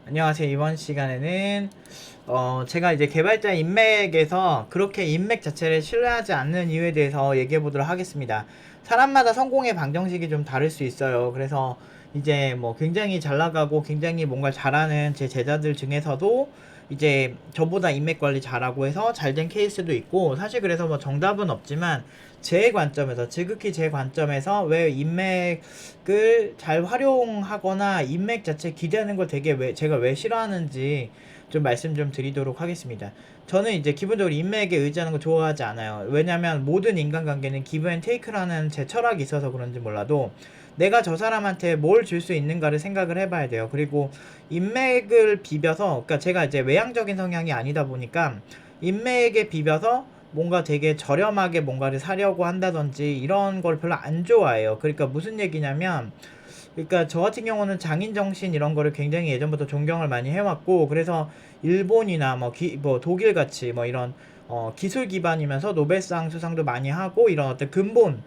안녕하세요. 이번 시간에는 제가 이제 개발자 인맥에서 그렇게 인맥 자체를 신뢰하지 않는 이유에 대해서 얘기해 보도록 하겠습니다. 사람마다 성공의 방정식이 좀 다를 수 있어요. 그래서 이제 뭐 굉장히 잘 나가고 굉장히 뭔가 잘하는 제 제자들 중에서도 이제 저보다 인맥 관리 잘하고 해서 잘 된 케이스도 있고, 사실 그래서 뭐 정답은 없지만 제 관점에서, 지극히 제 관점에서 왜 인맥을 잘 활용하거나 인맥 자체 기대하는 걸 되게 제가 왜 싫어하는지 좀 말씀 좀 드리도록 하겠습니다. 저는 이제 기본적으로 인맥에 의지하는 거 좋아하지 않아요. 왜냐면 모든 인간관계는 기브 앤 테이크라는 제 철학이 있어서 그런지 몰라도 내가 저 사람한테 뭘 줄 수 있는가를 생각을 해봐야 돼요. 그리고 인맥을 비벼서, 그러니까 제가 이제 외향적인 성향이 아니다 보니까 인맥에 비벼서 뭔가 되게 저렴하게 뭔가를 사려고 한다든지 이런 걸 별로 안 좋아해요. 그러니까 무슨 얘기냐면, 그러니까 저 같은 경우는 장인 정신 이런 거를 굉장히 예전부터 존경을 많이 해왔고, 그래서 일본이나 뭐 독일 같이 뭐 이런 기술 기반이면서 노벨상 수상도 많이 하고 이런 어떤 근본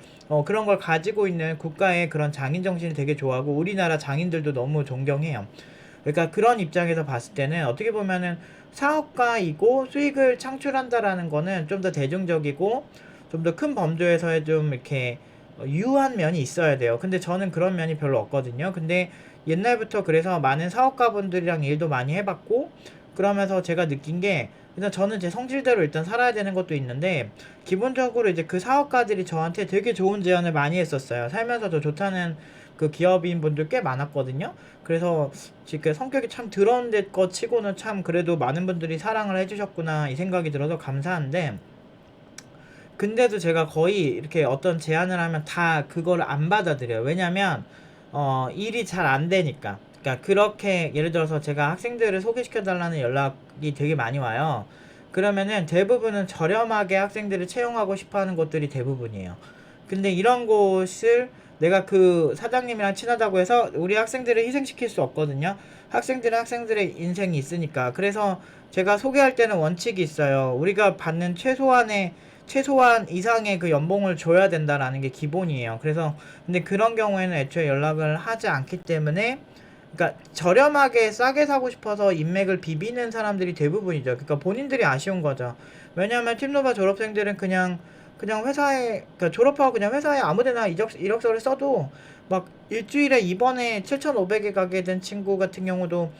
그런 걸 가지고 있는 국가의 그런 장인 정신을 되게 좋아하고, 우리나라 장인들도 너무 존경해요. 그러니까 그런 입장에서 봤을 때는 어떻게 보면은 사업가이고 수익을 창출한다라는 거는 좀 더 대중적이고 좀 더 큰 범주에서의 좀 이렇게 유한 면이 있어야 돼요. 근데 저는 그런 면이 별로 없거든요. 근데 옛날부터 그래서 많은 사업가분들이랑 일도 많이 해봤고, 그러면서 제가 느낀 게, 일단 저는 제 성질대로 일단 살아야 되는 것도 있는데, 기본적으로 이제 그 사업가들이 저한테 되게 좋은 제안을 많이 했었어요. 살면서 더 좋다는 그 기업인 분들 꽤 많았거든요. 그래서 지금 성격이 참 더러운 것 치고는 참 그래도 많은 분들이 사랑을 해주셨구나 이 생각이 들어서 감사한데, 근데도 제가 거의 이렇게 어떤 제안을 하면 다 그걸 안 받아들여요. 왜냐면 일이 잘 안 되니까. 그러니까 그렇게 예를 들어서 제가 학생들을 소개시켜 달라는 연락이 되게 많이 와요. 그러면은 대부분은 저렴하게 학생들을 채용하고 싶어 하는 곳들이 대부분이에요. 근데 이런 곳을 내가 그 사장님이랑 친하다고 해서 우리 학생들을 희생시킬 수 없거든요. 학생들은 학생들의 인생이 있으니까. 그래서 제가 소개할 때는 원칙이 있어요. 우리가 받는 최소한 이상의 그 연봉을 줘야 된다라는 게 기본이에요. 그래서 근데 그런 경우에는 애초에 연락을 하지 않기 때문에, 그러니까 저렴하게 싸게 사고 싶어서 인맥을 비비는 사람들이 대부분이죠. 그러니까 본인들이 아쉬운 거죠. 왜냐하면 팀노바 졸업생들은 그냥 회사에, 그러니까 졸업하고 그냥 회사에 아무데나 이력서를 써도 막 일주일에 이번에 7,500에 가게 된 친구 같은 경우도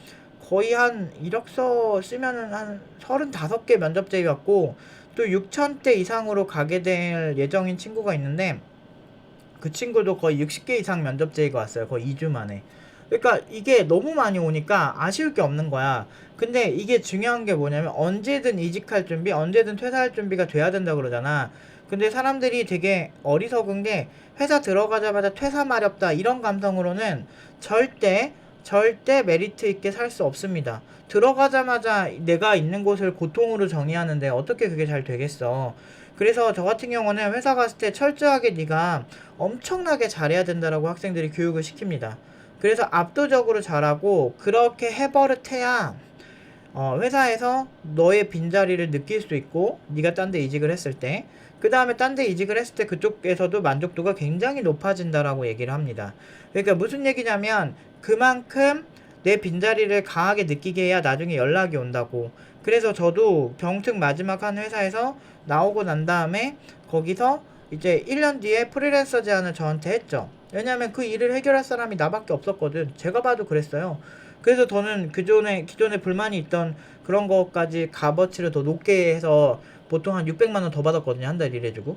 거의 한 이력서 쓰면은 한 35개 면접제의 왔고, 또 6,000대 이상으로 가게 될 예정인 친구가 있는데 그 친구도 거의 60개 이상 면접 제의가 왔어요. 거의 2주 만에. 그러니까 이게 너무 많이 오니까 아쉬울 게 없는 거야. 근데 이게 중요한 게 뭐냐면, 언제든 이직할 준비, 언제든 퇴사할 준비가 돼야 된다 그러잖아. 근데 사람들이 되게 어리석은 게, 회사 들어가자마자 퇴사 마렵다 이런 감성으로는 절대 메리트 있게 살 수 없습니다. 들어가자마자 내가 있는 곳을 고통으로 정의하는데 어떻게 그게 잘 되겠어. 그래서 저 같은 경우는 회사 갔을 때 철저하게 네가 엄청나게 잘해야 된다라고 학생들이 교육을 시킵니다. 그래서 압도적으로 잘하고 그렇게 해버릇해야 회사에서 너의 빈자리를 느낄 수 있고, 네가 딴 데 이직을 했을 때, 그 다음에 딴 데 이직을 했을 때 그쪽에서도 만족도가 굉장히 높아진다라고 얘기를 합니다. 그러니까 무슨 얘기냐면, 그만큼 내 빈자리를 강하게 느끼게 해야 나중에 연락이 온다고. 그래서 저도 병특 마지막 한 회사에서 나오고 난 다음에 거기서 이제 1년 뒤에 프리랜서 제안을 저한테 했죠. 왜냐면 그 일을 해결할 사람이 나밖에 없었거든. 제가 봐도 그랬어요. 그래서 저는 기존에 불만이 있던 그런 것까지 값어치를 더 높게 해서 보통 한 600만 원 더 받았거든요. 한 달 일해주고.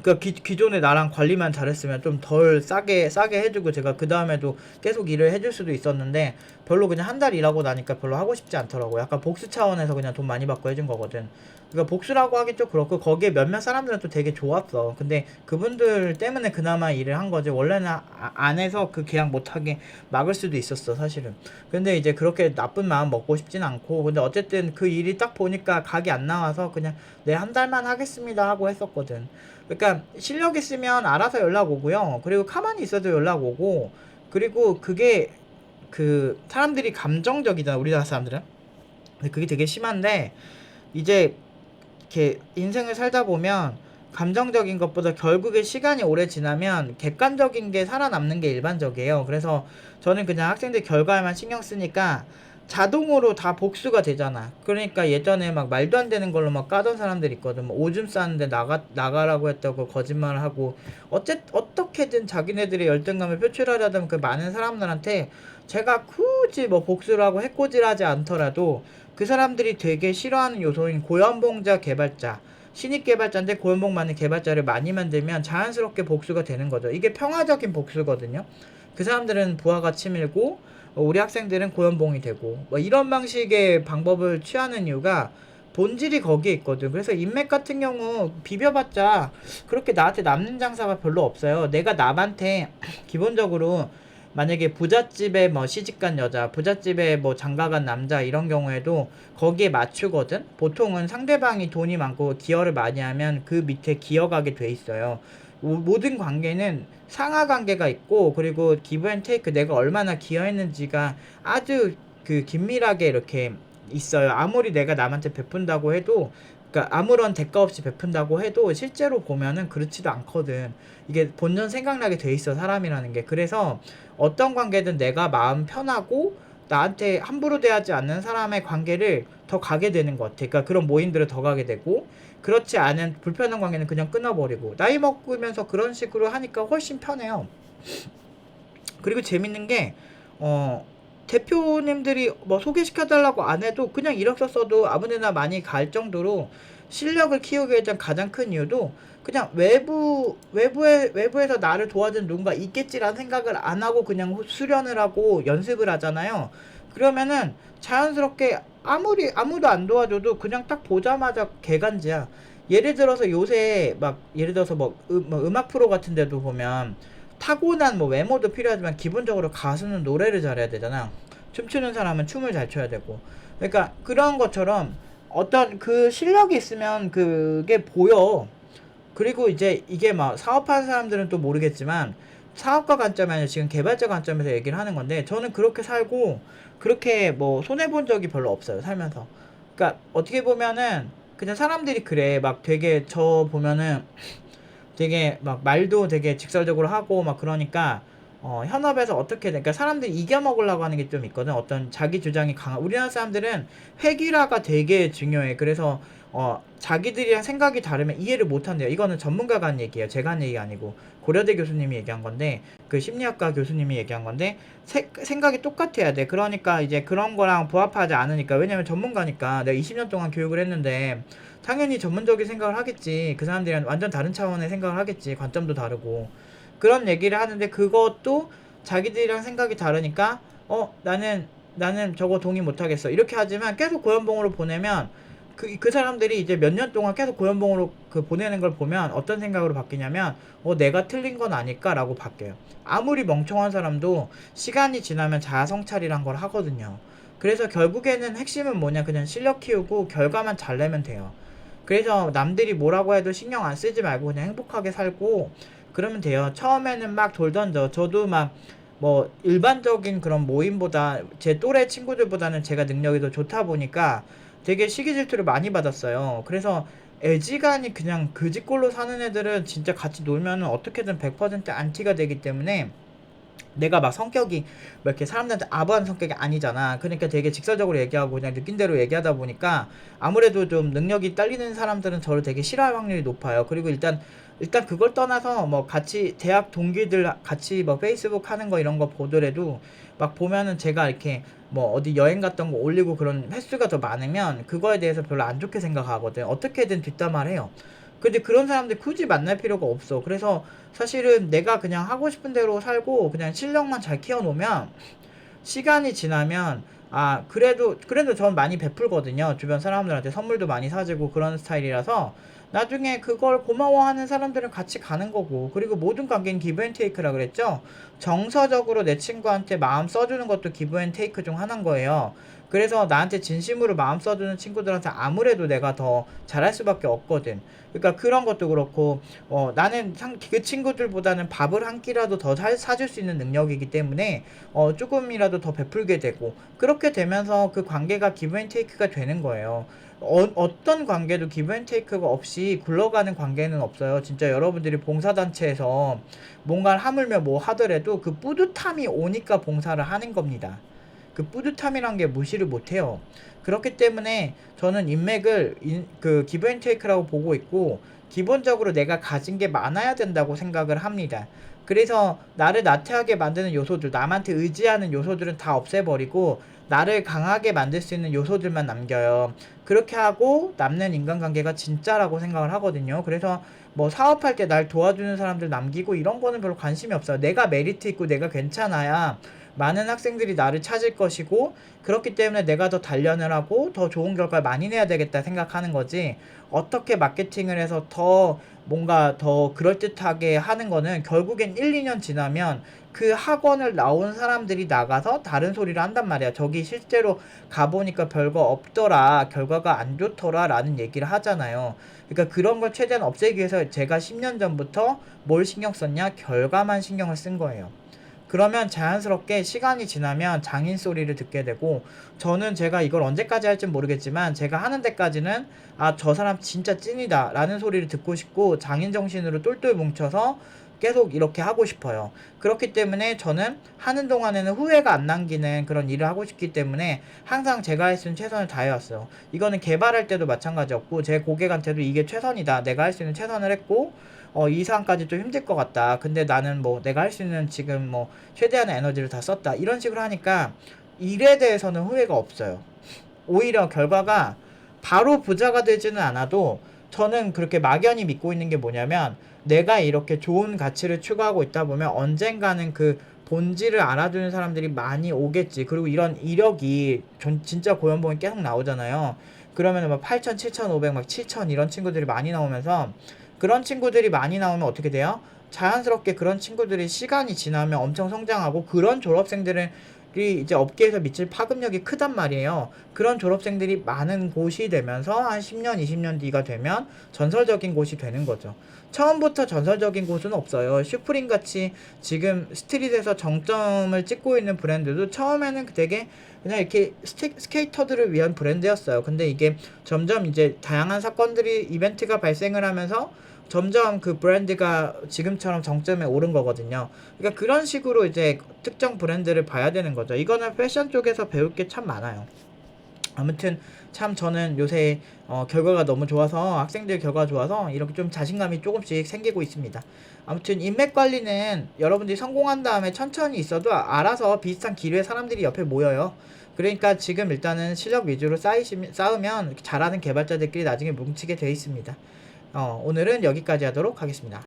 그러니까 기존에 나랑 관리만 잘했으면 좀 덜 싸게 해주고 제가 그 다음에도 계속 일을 해줄 수도 있었는데, 별로 그냥 한 달 일하고 나니까 별로 하고 싶지 않더라고. 약간 복수 차원에서 그냥 돈 많이 받고 해준 거거든. 그러니까 복수라고 하기 좀 그렇고, 거기에 몇몇 사람들은 또 되게 좋았어. 근데 그분들 때문에 그나마 일을 한 거지. 원래는 안 해서 그 계약 못하게 막을 수도 있었어, 사실은. 근데 이제 그렇게 나쁜 마음 먹고 싶진 않고, 근데 어쨌든 그 일이 딱 보니까 각이 안 나와서 그냥 네, 한 달만 하겠습니다 하고 했었거든. 그러니까 실력 있으면 알아서 연락 오고요. 그리고 가만히 있어도 연락 오고, 그리고 그게 그 사람들이 감정적이잖아, 우리나라 사람들은. 근데 그게 되게 심한데, 이제 이렇게 인생을 살다 보면 감정적인 것보다 결국에 시간이 오래 지나면 객관적인 게 살아남는 게 일반적이에요. 그래서 저는 그냥 학생들 결과에만 신경 쓰니까 자동으로 다 복수가 되잖아. 그러니까 예전에 막 말도 안 되는 걸로 막 까던 사람들 있거든. 뭐 오줌 싸는데 나가라고 했다고 거짓말을 하고, 어떻게든 자기네들의 열등감을 표출하려던 그 많은 사람들한테 제가 굳이 뭐 복수를 하고 해코지를 하지 않더라도 그 사람들이 되게 싫어하는 요소인 고연봉자 개발자, 신입 개발자인데 고연봉 많은 개발자를 많이 만들면 자연스럽게 복수가 되는 거죠. 이게 평화적인 복수거든요. 그 사람들은 부하가 치밀고 우리 학생들은 고연봉이 되고, 뭐 이런 방식의 방법을 취하는 이유가 본질이 거기에 있거든. 그래서 인맥 같은 경우 비벼봤자 그렇게 나한테 남는 장사가 별로 없어요. 내가 남한테 기본적으로 만약에 부잣집에 뭐 시집간 여자, 부잣집에 뭐 장가간 남자 이런 경우에도 거기에 맞추거든. 보통은 상대방이 돈이 많고 기여를 많이 하면 그 밑에 기여가게 돼 있어요. 모든 관계는 상하 관계가 있고, 그리고 기브 앤 테이크, 내가 얼마나 기여했는지가 아주 그 긴밀하게 이렇게 있어요. 아무리 내가 남한테 베푼다고 해도, 그러니까 아무런 대가 없이 베푼다고 해도 실제로 보면은 그렇지도 않거든. 이게 본전 생각나게 돼 있어, 사람이라는 게. 그래서 어떤 관계든 내가 마음 편하고 나한테 함부로 대하지 않는 사람의 관계를 더 가게 되는 것 같아. 그러니까 그런 모임들을 더 가게 되고, 그렇지 않은 불편한 관계는 그냥 끊어버리고, 나이 먹으면서 그런 식으로 하니까 훨씬 편해요. 그리고 재밌는 게 대표님들이 뭐 소개시켜달라고 안 해도 그냥 이력서 써도 아무데나 많이 갈 정도로 실력을 키우기 위한 가장 큰 이유도 그냥 외부에서 나를 도와준 누군가 있겠지라는 생각을 안 하고 그냥 수련을 하고 연습을 하잖아요. 그러면은 자연스럽게 아무도 안 도와줘도 그냥 딱 보자마자 개간지야. 예를 들어서 요새 막 예를 들어서 뭐 음악 프로 같은 데도 보면 타고난 뭐 외모도 필요하지만 기본적으로 가수는 노래를 잘해야 되잖아. 춤추는 사람은 춤을 잘 춰야 되고. 그러니까 그런 것처럼 어떤 그 실력이 있으면 그게 보여. 그리고 이제 이게 막 사업하는 사람들은 또 모르겠지만 사업가 관점이 아니라 지금 개발자 관점에서 얘기를 하는 건데, 저는 그렇게 살고 그렇게 뭐 손해본 적이 별로 없어요, 살면서. 그러니까 어떻게 보면은 그냥 사람들이 그래. 막 되게 저 보면은 되게 막 말도 되게 직설적으로 하고 막 그러니까 현업에서 어떻게 그러니까 사람들이 이겨먹으려고 하는 게 좀 있거든. 어떤 자기 주장이 강한 우리나라 사람들은 획일화가 되게 중요해. 그래서 자기들이랑 생각이 다르면 이해를 못한대요. 이거는 전문가가 한 얘기예요. 제가 한 얘기가 아니고 고려대 교수님이 얘기한 건데, 그 심리학과 교수님이 얘기한 건데, 생각이 똑같아야 돼. 그러니까 이제 그런 거랑 부합하지 않으니까. 왜냐면 전문가니까. 내가 20년 동안 교육을 했는데 당연히 전문적인 생각을 하겠지. 그 사람들이랑 완전 다른 차원의 생각을 하겠지. 관점도 다르고. 그런 얘기를 하는데 그것도 자기들이랑 생각이 다르니까 나는 저거 동의 못하겠어. 이렇게 하지만 계속 고연봉으로 보내면 그 사람들이 이제 몇 년 동안 계속 고연봉으로 보내는 걸 보면 어떤 생각으로 바뀌냐면 내가 틀린 건 아닐까라고 바뀌어요. 아무리 멍청한 사람도 시간이 지나면 자아성찰이란 걸 하거든요. 그래서 결국에는 핵심은 뭐냐, 그냥 실력 키우고 결과만 잘 내면 돼요. 그래서 남들이 뭐라고 해도 신경 안 쓰지 말고 그냥 행복하게 살고 그러면 돼요. 처음에는 막 돌던져. 저도 막 뭐 일반적인 그런 모임보다 제 또래 친구들보다는 제가 능력이 더 좋다 보니까 되게 시기 질투를 많이 받았어요. 그래서 애지간히 그냥 그지꼴로 사는 애들은 진짜 같이 놀면은 어떻게든 100% 안티가 되기 때문에, 내가 막 성격이 뭐 이렇게 사람들한테 아부하는 성격이 아니잖아. 그러니까 되게 직설적으로 얘기하고 그냥 느낀 대로 얘기하다 보니까 아무래도 좀 능력이 딸리는 사람들은 저를 되게 싫어할 확률이 높아요. 그리고 일단 그걸 떠나서 뭐 같이 대학 동기들 같이 뭐 페이스북 하는 거 이런 거 보더라도 막 보면은 제가 이렇게 뭐 어디 여행 갔던 거 올리고 그런 횟수가 더 많으면 그거에 대해서 별로 안 좋게 생각하거든. 어떻게든 뒷담화를 해요. 근데 그런 사람들 굳이 만날 필요가 없어. 그래서 사실은 내가 그냥 하고 싶은 대로 살고 그냥 실력만 잘 키워놓으면 시간이 지나면 그래도 전 많이 베풀거든요. 주변 사람들한테 선물도 많이 사주고 그런 스타일이라서 나중에 그걸 고마워하는 사람들은 같이 가는 거고. 그리고 모든 관계는 기브 앤 테이크라 그랬죠. 정서적으로 내 친구한테 마음 써주는 것도 기브 앤 테이크 중 하나인 거예요. 그래서 나한테 진심으로 마음 써주는 친구들한테 아무래도 내가 더 잘할 수밖에 없거든. 그러니까 그런 것도 그렇고 나는 그 친구들보다는 밥을 한 끼라도 더 사줄 수 있는 능력이기 때문에 조금이라도 더 베풀게 되고 그렇게 되면서 그 관계가 기브 앤 테이크가 되는 거예요. 어떤 관계도 기브 앤 테이크가 없이 굴러가는 관계는 없어요. 진짜 여러분들이 봉사단체에서 뭔가를 하물며 뭐 하더라도 그 뿌듯함이 오니까 봉사를 하는 겁니다. 그 뿌듯함이란 게 무시를 못해요. 그렇기 때문에 저는 인맥을 그 기브 앤 테이크라고 보고 있고 기본적으로 내가 가진 게 많아야 된다고 생각을 합니다. 그래서 나를 나태하게 만드는 요소들, 남한테 의지하는 요소들은 다 없애버리고 나를 강하게 만들 수 있는 요소들만 남겨요. 그렇게 하고 남는 인간관계가 진짜라고 생각을 하거든요. 그래서 뭐 사업할 때 날 도와주는 사람들 남기고 이런 거는 별로 관심이 없어요. 내가 메리트 있고 내가 괜찮아야 많은 학생들이 나를 찾을 것이고 그렇기 때문에 내가 더 단련을 하고 더 좋은 결과를 많이 내야 되겠다 생각하는 거지. 어떻게 마케팅을 해서 더 뭔가 더 그럴듯하게 하는 거는 결국엔 1, 2년 지나면 그 학원을 나온 사람들이 나가서 다른 소리를 한단 말이야. 저기 실제로 가보니까 별거 없더라, 결과가 안 좋더라 라는 얘기를 하잖아요. 그러니까 그런 걸 최대한 없애기 위해서 제가 10년 전부터 뭘 신경 썼냐? 결과만 신경을 쓴 거예요. 그러면 자연스럽게 시간이 지나면 장인 소리를 듣게 되고, 저는 제가 이걸 언제까지 할진 모르겠지만 제가 하는 데까지는 아, 저 사람 진짜 찐이다 라는 소리를 듣고 싶고 장인 정신으로 똘똘 뭉쳐서 계속 이렇게 하고 싶어요. 그렇기 때문에 저는 하는 동안에는 후회가 안 남기는 그런 일을 하고 싶기 때문에 항상 제가 할 수 있는 최선을 다해왔어요. 이거는 개발할 때도 마찬가지였고 제 고객한테도 이게 최선이다, 내가 할 수 있는 최선을 했고 이 상황까지 좀 힘들 것 같다, 근데 나는 뭐 내가 할 수 있는 지금 뭐 최대한의 에너지를 다 썼다, 이런 식으로 하니까 일에 대해서는 후회가 없어요. 오히려 결과가 바로 부자가 되지는 않아도 저는 그렇게 막연히 믿고 있는 게 뭐냐면, 내가 이렇게 좋은 가치를 추구하고 있다 보면 언젠가는 그 본질을 알아주는 사람들이 많이 오겠지. 그리고 이런 이력이 진짜 고연봉이 계속 나오잖아요. 그러면 막 8,000, 7,500, 막 7,000 이런 친구들이 많이 나오면서, 그런 친구들이 많이 나오면 어떻게 돼요? 자연스럽게 그런 친구들이 시간이 지나면 엄청 성장하고 그런 졸업생들은 이제 업계에서 미칠 파급력이 크단 말이에요. 그런 졸업생들이 많은 곳이 되면서 한 10년, 20년 뒤가 되면 전설적인 곳이 되는 거죠. 처음부터 전설적인 곳은 없어요. 슈프림 같이 지금 스트릿에서 정점을 찍고 있는 브랜드도 처음에는 되게 그냥 이렇게 스케이터들을 위한 브랜드였어요. 근데 이게 점점 이제 다양한 사건들이, 이벤트가 발생을 하면서 점점 그 브랜드가 지금처럼 정점에 오른 거거든요. 그러니까 그런 식으로 이제 특정 브랜드를 봐야 되는 거죠. 이거는 패션 쪽에서 배울 게 참 많아요. 아무튼 참 저는 요새 결과가 너무 좋아서, 학생들 결과가 좋아서 이렇게 좀 자신감이 조금씩 생기고 있습니다. 아무튼 인맥 관리는 여러분들이 성공한 다음에 천천히 있어도 알아서 비슷한 기류의 사람들이 옆에 모여요. 그러니까 지금 일단은 실력 위주로 쌓으면 잘하는 개발자들끼리 나중에 뭉치게 돼 있습니다. 오늘은 여기까지 하도록 하겠습니다.